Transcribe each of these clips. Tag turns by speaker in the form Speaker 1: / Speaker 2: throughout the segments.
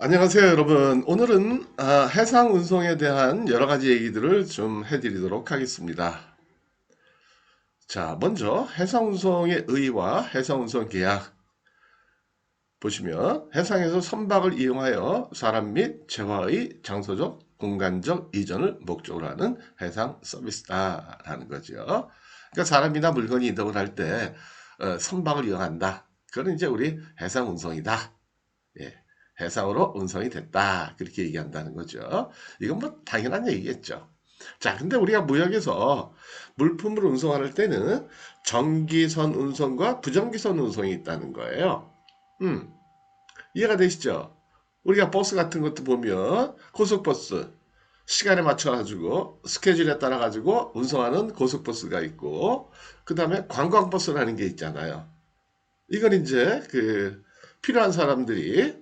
Speaker 1: 안녕하세요, 여러분. 오늘은 해상 운송에 대한 여러 가지 얘기들을 좀 해드리도록 하겠습니다. 자, 먼저 해상 운송의 의의와 해상 운송 계약 보시면 해상에서 선박을 이용하여 사람 및 재화의 장소적, 공간적 이전을 목적으로 하는 해상 서비스다라는 거죠. 그러니까 사람이나 물건이 이동을 할 때 선박을 이용한다. 그건 이제 우리 해상 운송이다. 예, 해상으로 운송이 됐다. 그렇게 얘기한다는 거죠. 이건 뭐 당연한 얘기겠죠. 자, 근데 우리가 무역에서 물품을 운송할 때는 정기선 운송과 부정기선 운송이 있다는 거예요. 음, 이해가 되시죠? 우리가 버스 같은 것도 보면 고속버스 시간에 맞춰 가지고 스케줄에 따라 가지고 운송하는 고속버스가 있고 그다음에 관광버스라는 게 있잖아요. 이건 이제 그 필요한 사람들이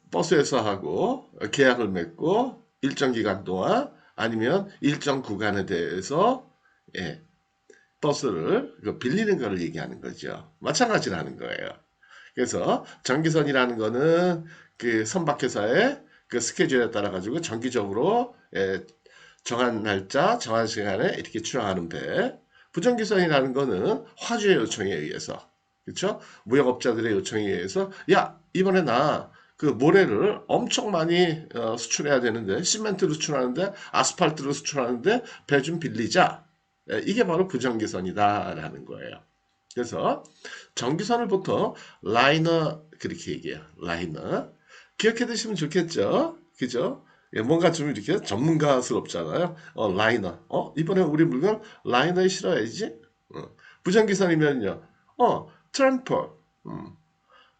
Speaker 1: 버스에서 하고 계약을 맺고 일정 기간 동안 아니면 일정 구간에 대해서 예, 버스를 빌리는 걸 얘기하는 거죠. 마찬가지라는 거예요. 그래서 정기선이라는 거는 그 선박회사의 그 스케줄에 따라 가지고 정기적으로 정한 날짜, 정한 시간에 이렇게 출항하는 배. 부정기선이라는 거는 화주의 요청에 의해서, 그렇죠? 무역업자들의 요청에 의해서, 야, 이번에 나 그 모래를 엄청 많이 수출해야 되는데, 시멘트로 수출하는데, 아스팔트로 수출하는데, 배 좀 빌리자. 이게 바로 부정기선이다라는 거예요. 그래서 정기선을 보통 라이너 그렇게 얘기해요. 라이너. 기억해 두시면 좋겠죠? 그죠? 예, 뭔가 좀 이렇게 전문가스럽잖아요. 라이너. 이번에 우리 물건 라이너에 실어야지. 부정기선이면요. 트램퍼.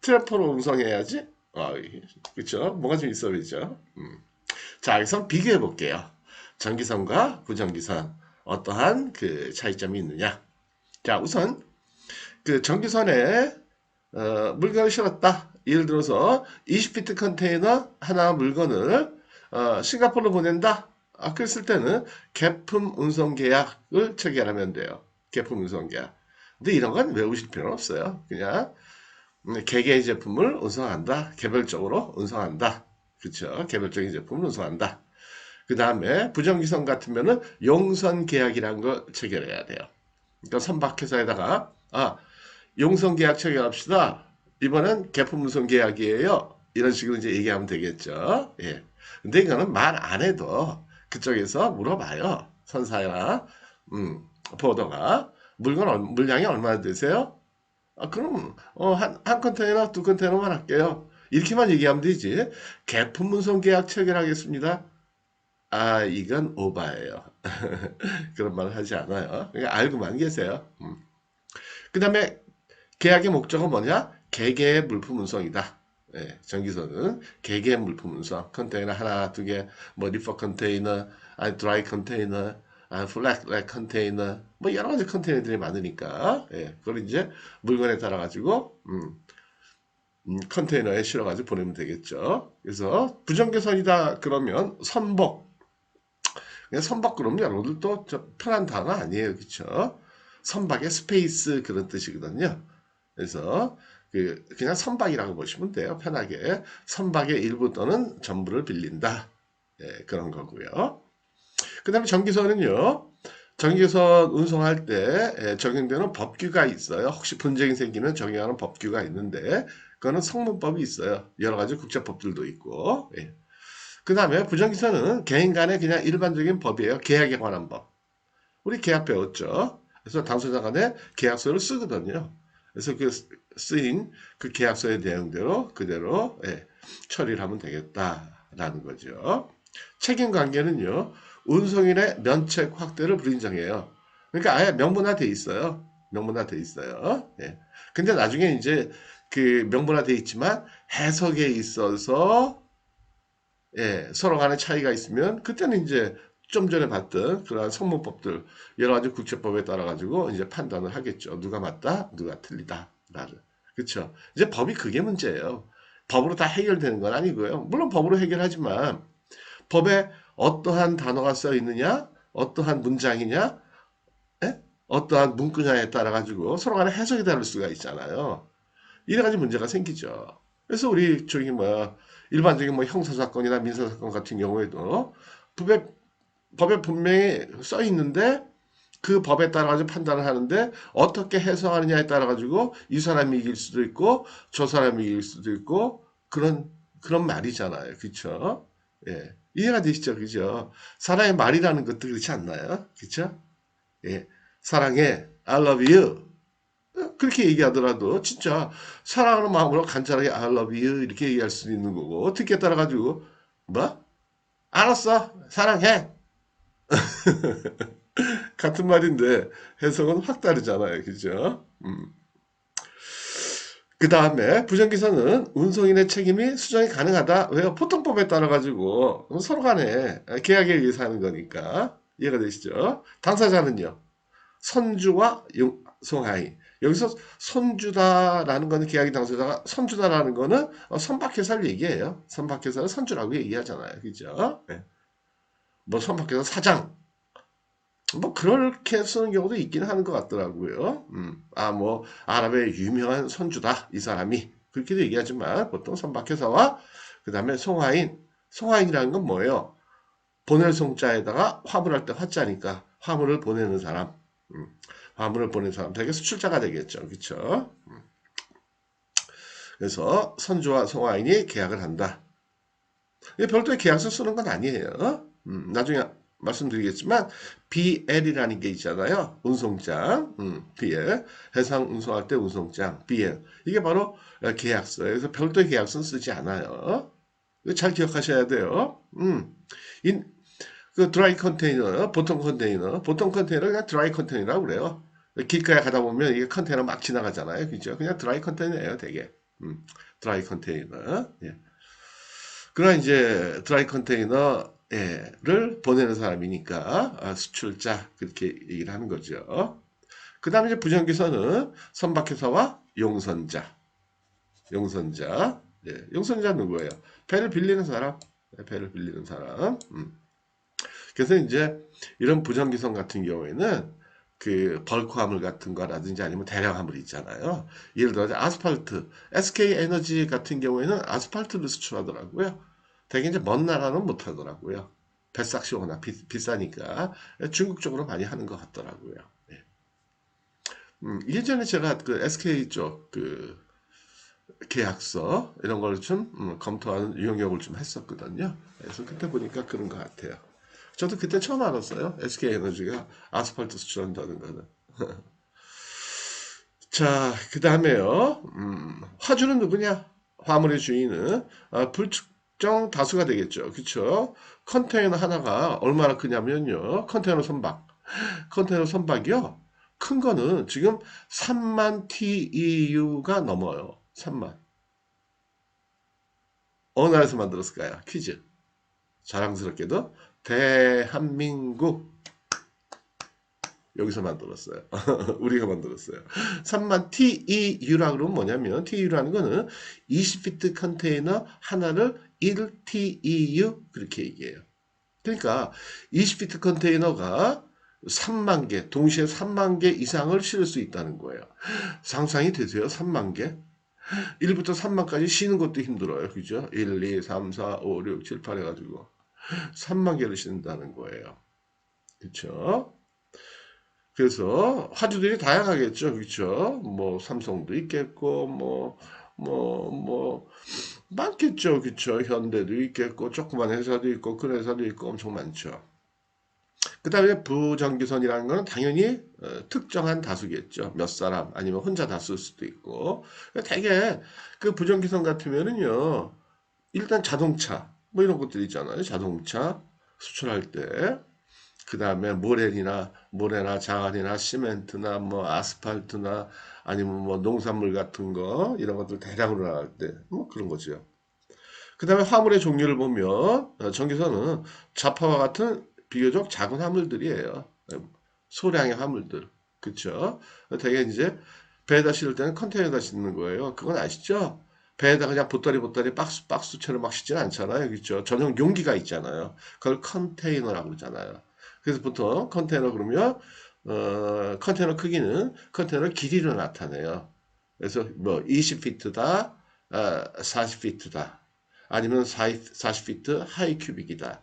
Speaker 1: 트램퍼로 운송해야지. 그쵸? 뭐가 좀 있어 보이죠? 자, 여기서 비교해 볼게요. 전기선과 부정기선. 어떠한 그 차이점이 있느냐? 자, 우선 그 전기선에 물건을 실었다. 예를 들어서 20피트 컨테이너 하나 물건을 싱가포르로 보낸다. 그랬을 때는 계품 운송 계약을 체결하면 돼요. 계품 운송 계약. 근데 이런 건 외우실 필요는 없어요. 그냥 개개의 제품을 운송한다. 개별적으로 운송한다. 그렇죠? 개별적인 제품을 운송한다. 그 다음에 부정기성 같으면은 용선 계약이라는 거 체결해야 돼요. 그러니까 선박회사에다가 용선 계약 체결합시다. 이번엔 개품 운송 계약이에요. 이런 식으로 이제 얘기하면 되겠죠. 예. 근데 이거는 말 안 해도 그쪽에서 물어봐요. 선사나 보더가 물량이 얼마나 되세요? 그럼 한 컨테이너 두 컨테이너만 할게요. 이렇게만 얘기하면 되지. 개품 운송 계약 체결하겠습니다. 이건 오바예요. 그런 말을 하지 않아요. 그러니까 알고만 계세요. 그 다음에 계약의 목적은 뭐냐? 개개의 물품 운송이다. 예, 전기선은 개개의 물품 운송. 컨테이너 하나, 두 개, 뭐 리퍼 컨테이너, 드라이 컨테이너, 플랫 컨테이너, 뭐 여러 가지 컨테이너들이 많으니까, 예, 그걸 이제 물건에 따라 가지고 컨테이너에 실어 가지고 보내면 되겠죠. 그래서 부정개선이다 그러면 선복. 그냥 선박 그러면 여러분들도 편한 단어 아니에요, 그렇죠? 선박의 스페이스 그런 뜻이거든요. 그래서 그냥 선박이라고 보시면 돼요. 편하게 선박의 일부 또는 전부를 빌린다. 예, 그런 거고요. 그 다음에 전기선은요. 전기선 운송할 때 적용되는 법규가 있어요. 혹시 분쟁이 생기면 적용하는 법규가 있는데 그거는 성문법이 있어요. 여러 가지 국제법들도 있고. 예. 그 다음에 부정기선은 개인 간의 그냥 일반적인 법이에요. 계약에 관한 법. 우리 계약 배웠죠. 그래서 당사자 간에 계약서를 쓰거든요. 그래서 그 쓰인 그 계약서의 내용대로 그대로 처리를 하면 되겠다라는 거죠. 책임 관계는요. 운송인의 면책 확대를 불인정해요. 그러니까 아예 명문화돼 있어요. 명문화돼 있어요. 예. 근데 나중에 이제 그 명문화돼 있지만 해석에 있어서 서로 간에 차이가 있으면 그때는 이제 좀 전에 봤던 그러한 성문법들 여러 가지 국제법에 따라 가지고 이제 판단을 하겠죠. 누가 맞다, 누가 틀리다. 라는. 그렇죠. 이제 법이 그게 문제예요. 법으로 다 해결되는 건 아니고요. 물론 법으로 해결하지만 법에 어떠한 단어가 써 있느냐, 어떠한 문장이냐, 어떠한 문구냐에 따라 가지고 서로 간에 해석이 다를 수가 있잖아요. 이래 가지 문제가 생기죠. 그래서 우리 저기 뭐야 일반적인 뭐 형사 사건이나 민사 사건 같은 경우에도 법에 법에 분명히 써 있는데 그 법에 따라 가지고 판단을 하는데 어떻게 해석하느냐에 따라 가지고 이 사람이 이길 수도 있고 저 사람이 이길 수도 있고 그런 말이잖아요. 그렇죠? 예. 이해가 되시죠? 그죠? 사랑의 말이라는 것도 그렇지 않나요? 그렇죠? 예. 사랑해. I love you. 그렇게 얘기하더라도 진짜 사랑하는 마음으로 간절하게 I love you 이렇게 얘기할 수 있는 거고 어떻게 따라 가지고 뭐? 알았어. 사랑해. 같은 말인데 해석은 확 다르잖아요. 그죠? 그 다음에 부정기사는 운송인의 책임이 수정이 가능하다. 왜요? 보통법에 따라 가지고 서로 간에 계약에 의해서 하는 거니까 이해가 되시죠? 당사자는요. 선주와 송하인. 여기서 선주다라는 거는 계약의 당사자가 선주다라는 거는 선박회사를 얘기해요. 선박회사를 선주라고 얘기하잖아요. 그죠? 네. 뭐 선박회사 사장 뭐 그렇게 쓰는 경우도 있긴 하는 것 같더라고요. 뭐 아랍의 유명한 선주다 이 사람이 그렇게도 얘기하지만 보통 선박회사와 그 다음에 송화인 송화인이라는 건 뭐예요? 보낼 송자에다가 화물할 때 화자니까 화물을 보내는 사람, 화물을 보내는 사람 되게 수출자가 되겠죠, 그렇죠? 그래서 선주와 송화인이 계약을 한다. 별도의 계약서 쓰는 건 아니에요. 나중에 말씀드리겠지만 BL이라는 게 있잖아요. 운송장, BL 해상 운송할 때 운송장 BL 이게 바로 계약서예요. 그래서 별도의 계약서는 쓰지 않아요. 이거 잘 기억하셔야 돼요. 그 드라이 컨테이너, 보통 컨테이너 그냥 드라이 컨테이너라고 그래요. 길가에 가다 보면 이게 컨테이너 막 지나가잖아요, 그죠? 그냥 드라이 컨테이너예요, 되게. 드라이 컨테이너. 예. 그러나 이제 드라이 컨테이너를 보내는 사람이니까 수출자 그렇게 얘기를 하는 거죠. 그 다음에 이제 부정기사는 선박회사와 용선자. 용선자. 예, 용선자 누구예요? 배를 빌리는 사람. 배를 빌리는 사람. 그래서 이제 이런 부정기선 같은 경우에는 그 벌크 화물 같은 거라든지 아니면 대량 화물 있잖아요. 예를 들어 아스팔트, SK 에너지 같은 경우에는 아스팔트를 수출하더라고요. 되게 이제 먼 나라는 못 하더라고요. 뱃삭시 워낙 비싸니까 중국 쪽으로 많이 하는 것 같더라고요. 예. 예전에 제가 그 SK 쪽 그 계약서 이런 걸 좀 검토하는 용역을 좀 했었거든요. 그래서 그때 보니까 그런 것 같아요. 저도 그때 처음 알았어요. SK에너지가 아스팔트 수출한다는 거는. 자, 그 다음에요. 화주는 누구냐? 화물의 주인은 불특정 다수가 되겠죠. 그쵸? 컨테이너 하나가 얼마나 크냐면요. 컨테이너 선박이요. 큰 거는 지금 3만 TEU가 넘어요. 3만. 어느 나라에서 만들었을까요? 퀴즈. 자랑스럽게도 대한민국 여기서 만들었어요. 우리가 만들었어요. 3만 TEU라 그러면 뭐냐면 TEU라는 거는 20피트 컨테이너 하나를 1TEU 그렇게 얘기해요. 그러니까 20피트 컨테이너가 3만 개, 동시에 3만 개 이상을 실을 수 있다는 거예요. 상상이 되세요? 3만 개? 1부터 3만까지 쉬는 것도 힘들어요. 그죠? 1, 2, 3, 4, 5, 6, 7, 8 해가지고 3만 개를 싣는다는 거예요. 그렇죠? 그래서 화주들이 다양하겠죠. 그렇죠? 뭐 삼성도 있겠고 뭐 많겠죠. 그렇죠? 현대도 있겠고 조그만 회사도 있고 큰 회사도 있고 엄청 많죠. 그다음에 부정기선이라는 건 당연히 특정한 다수겠죠. 몇 사람 아니면 혼자 다수일 수도 있고. 되게 그 부정기선 같으면은요. 일단 자동차 뭐 이런 것들 있잖아요. 자동차 수출할 때 그 다음에 모래나 장안이나 시멘트나 뭐 아스팔트나 아니면 뭐 농산물 같은 거 이런 것들 대량으로 나갈 때 뭐 그런 거죠. 그 다음에 화물의 종류를 보면 전기선은 자파와 같은 비교적 작은 화물들이에요. 소량의 화물들. 그쵸? 되게 이제 배에다 실을 때는 컨테이너에다 싣는 거예요. 그건 아시죠? 배에다 그냥 보따리 박스처럼 막 싣지는 않잖아요. 그죠? 전용 용기가 있잖아요. 그걸 컨테이너라고 그러잖아요. 그래서 보통 컨테이너 그러면 컨테이너 크기는 컨테이너 길이로 나타내요. 그래서 뭐 20피트다, 40피트다. 아니면 40피트 하이 큐빅이다.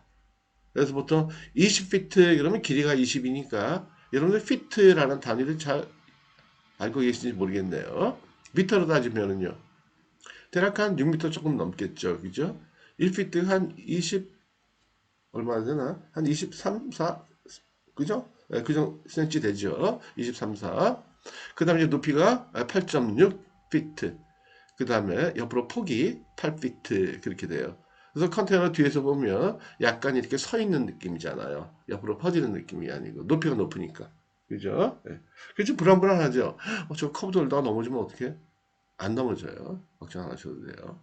Speaker 1: 그래서 보통 20피트 그러면 길이가 20이니까 여러분들 피트라는 단위를 잘 알고 계신지 모르겠네요. 미터로 따지면은요. 대략 한 6미터 조금 넘겠죠. 그죠? 1피트 한 20, 얼마 되나? 한 23, 4, 그죠? 네, 그 정도 cm 되죠. 23, 4. 그 다음에 높이가 8.6피트. 그 다음에 옆으로 폭이 8피트 그렇게 돼요. 그래서 컨테이너 뒤에서 보면 약간 이렇게 서 있는 느낌이잖아요. 옆으로 퍼지는 느낌이 아니고 높이가 높으니까. 그죠? 네. 그게 좀 불안불안하죠. 저 커브 돌다가 넘어지면 어떻게? 안 넘어져요. 걱정 안 하셔도 돼요.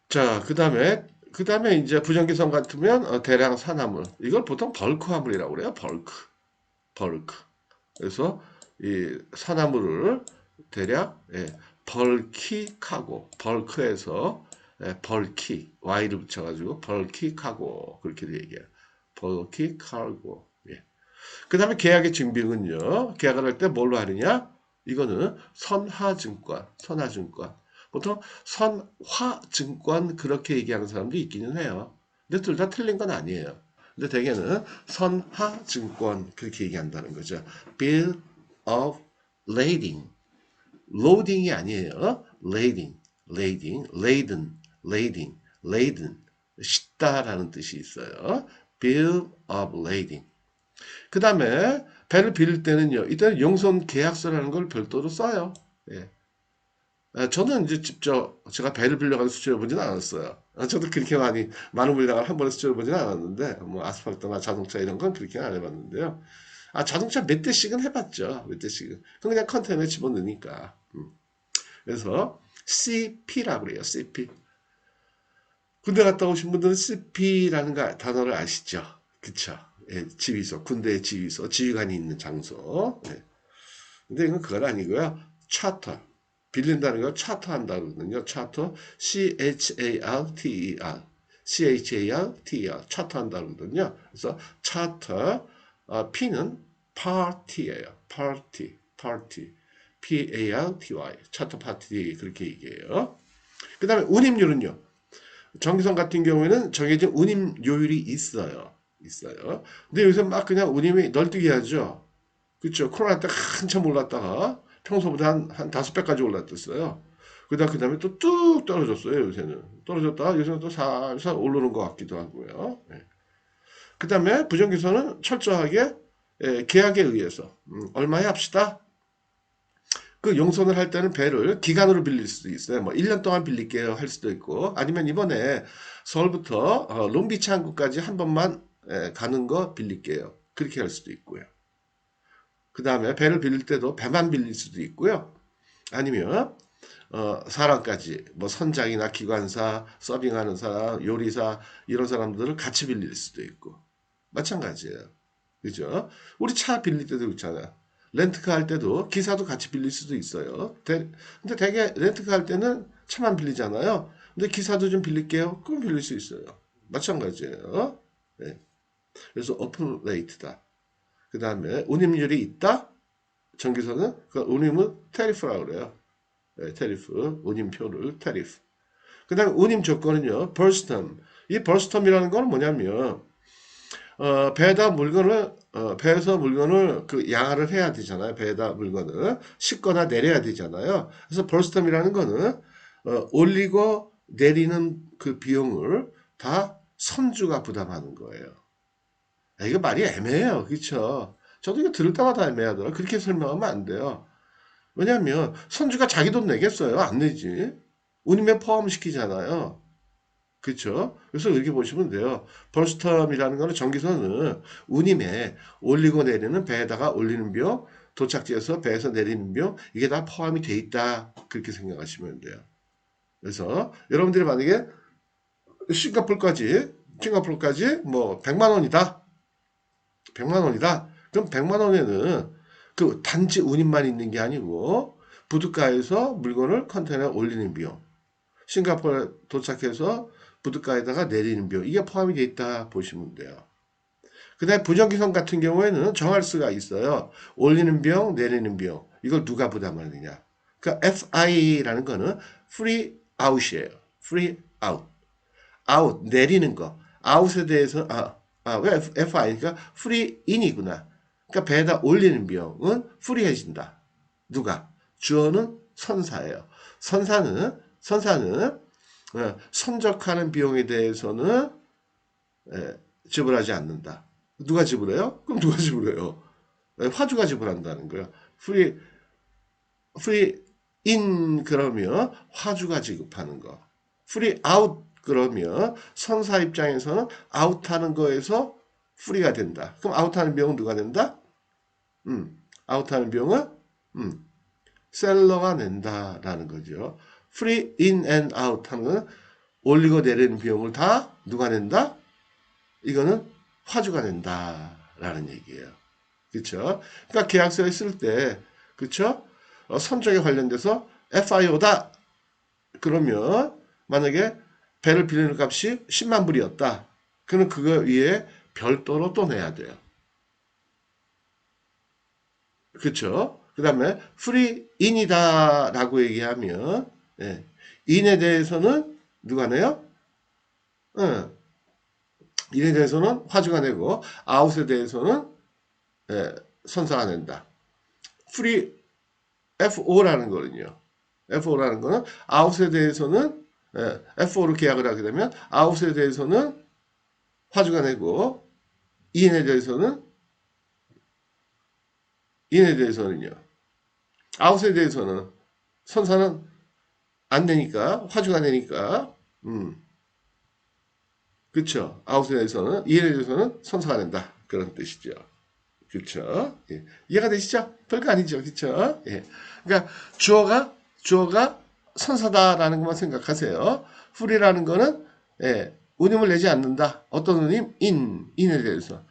Speaker 1: 자, 그 다음에 이제 부정기성 같으면 대량 산화물. 이걸 보통 벌크 화물이라고 그래요. 벌크. 그래서 이 산화물을 대략 벌키 카고, 벌크에서 벌키 Y를 붙여가지고 벌키 카고 그렇게 얘기해요. 벌키 카고. 예. 그 다음에 계약의 증빙은요. 계약을 할 때 뭘로 하느냐? 이거는 선화증권. 보통 선화증권 그렇게 얘기하는 사람도 있기는 해요. 근데 둘 다 틀린 건 아니에요. 근데 대개는 선화증권 그렇게 얘기한다는 거죠. Bill of Lading. loading이 아니에요. laden. 싣다라는 뜻이 있어요. Bill of Lading. 그 다음에 배를 빌릴 때는요. 이때는 용선 계약서라는 걸 별도로 써요. 예. 저는 이제 직접 제가 배를 빌려가지고 수출해 보진 않았어요. 저도 그렇게 많은 물량을 한 번에 수출해 보진 않았는데 뭐 아스팔트나 자동차 이런 건 그렇게 안 해봤는데요. 자동차 몇 대씩은 해봤죠. 몇 대씩은. 그럼 그냥 컨테이너에 집어넣으니까. 그래서 CP라고 그래요. CP. 군대 갔다 오신 분들은 CP라는 단어를 아시죠? 그쵸? 예, 지휘소, 군대의 지휘소, 지휘관이 있는 장소. 예. 근데 이건 그건 아니고요. 차터. 빌린다는 걸 차터한다거든요. 차터. CHARTER. CHARTER. 차터한다거든요. 그래서 차터. P는 party예요. party. PARTY. 차터 파티 그렇게 얘기해요. 그 다음에 운임률은요. 정기성 같은 경우에는 정해진 운임료율이 있어요. 근데 요새 막 그냥 운임이 널뛰기 하죠. 그렇죠. 코로나 때 한참 올랐다가 평소보다 한 5배까지 올랐었어요. 그 다음에 또 뚝 떨어졌어요. 요새는. 떨어졌다가 요새는 또 살살 오르는 것 같기도 하고요. 네. 그 다음에 부정기소는 철저하게 계약에 의해서 얼마에 합시다. 그 용선을 할 때는 배를 기간으로 빌릴 수도 있어요. 뭐 1년 동안 빌릴게요 할 수도 있고 아니면 이번에 서울부터 롱비치 항구까지 한 번만 가는 거 빌릴게요. 그렇게 할 수도 있고요. 그 다음에 배를 빌릴 때도 배만 빌릴 수도 있고요. 아니면 사람까지 뭐 선장이나 기관사, 서빙하는 사람, 요리사 이런 사람들을 같이 빌릴 수도 있고 마찬가지예요. 그죠? 우리 차 빌릴 때도 그렇잖아요. 렌트카 할 때도 기사도 같이 빌릴 수도 있어요. 근데 대개 렌트카 할 때는 차만 빌리잖아요. 근데 기사도 좀 빌릴게요. 그럼 빌릴 수 있어요. 마찬가지예요. 네. 그래서 오픈 레이트다. 그 다음에 운임률이 있다. 정기서는 그 운임은 테리프라고 그래요. 네, 테리프, 운임표를 테리프. 그 다음에 운임 조건은요. 벌스텀. 이 벌스텀이라는 건 뭐냐면 배에서 물건을 그 양화를 해야 되잖아요. 배에다 물건을 싣거나 내려야 되잖아요. 그래서 벌스텀이라는 거는 올리고 내리는 그 비용을 다 선주가 부담하는 거예요. 이거 말이 애매해요. 그렇죠? 저도 이거 들을 때마다 애매하더라고요. 그렇게 설명하면 안 돼요. 왜냐하면 선주가 자기 돈 내겠어요? 안 내지. 운임에 포함시키잖아요. 그렇죠? 그래서 이렇게 보시면 돼요. 벌스텀이라는 거는 전기선은 운임에 올리고 내리는 배에다가 올리는 비용, 도착지에서 배에서 내리는 비용 이게 다 포함이 돼 있다. 그렇게 생각하시면 돼요. 그래서 여러분들이 만약에 싱가포르까지 뭐 100만 원이다. 100만 원이다. 그럼 100만 원에는 그 단지 운임만 있는 게 아니고 부둣가에서 물건을 컨테이너에 올리는 비용, 싱가포르에 도착해서 부둣가에다가 내리는 비용 이게 포함이 돼 있다 보시면 돼요. 그다음에 부정기성 같은 경우에는 정할 수가 있어요. 올리는 비용, 내리는 비용 이걸 누가 부담하느냐. 그러니까 FI라는 거는 free out이에요. free out. out 내리는 거. out에 대해서 왜 FI니까 free in이구나. 그러니까 배에다 올리는 비용은 free해진다. 누가? 주어는 선사예요. 선사는 선적하는 비용에 대해서는 지불하지 않는다. 누가 지불해요? 그럼 누가 지불해요? 화주가 지불한다는 거예요. free in 그러면 화주가 지급하는 거. free out 그러면 선사 입장에서는 아웃하는 거에서 free가 된다. 그럼 아웃하는 비용은 누가 된다? 아웃하는 비용은 셀러가 낸다라는 거죠. free in and out 하는 건 올리고 내리는 비용을 다 누가 낸다? 이거는 화주가 낸다라는 얘기예요. 그렇죠? 그러니까 계약서에 쓸 때 그렇죠? 선적에 관련돼서 FIO다. 그러면 만약에 배를 빌리는 값이 10만 불이었다. 그러면 그거 위에 별도로 또 내야 돼요. 그렇죠? 그 다음에 free in이다 라고 얘기하면 in에 대해서는 누가 내요? in에 대해서는 화주가 내고 out에 대해서는 선사가 낸다. free FO라는 거는요. FO라는 거는 out에 대해서는 FO로 계약을 하게 되면 out에 대해서는 화주가 내고 in에 대해서는요. out에 대해서는 선사는 안 되니까 화주가 내니까 그렇죠. out에 대해서는 in에 대해서는 선사가 된다. 그런 뜻이죠. 그렇죠. 예. 이해가 되시죠? 별거 아니죠. 그렇죠? 예. 그러니까 주어가 선사다라는 것만 생각하세요. free라는 거는 운임을 내지 않는다. 어떤 운임? in에 대해서.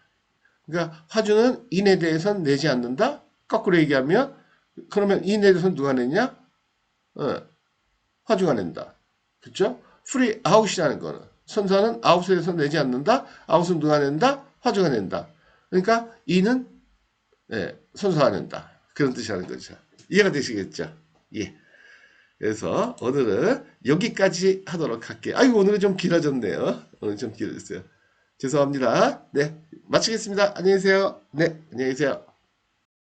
Speaker 1: 그러니까 화주는 in에 대해서는 내지 않는다. 거꾸로 얘기하면 그러면 in에 대해서는 누가 냈냐? 화주가 낸다. 그렇죠? free out이라는 거는 선사는 out에 대해서 내지 않는다. out은 누가 낸다? 화주가 낸다. 그러니까 in은 선사가 낸다. 그런 뜻이라는 거죠. 이해가 되시겠죠? 예. 그래서 오늘은 여기까지 하도록 할게요. 아이고 오늘은 좀 길어졌네요. 오늘 좀 길어졌어요. 죄송합니다. 네, 마치겠습니다. 안녕히 계세요. 네, 안녕히 계세요.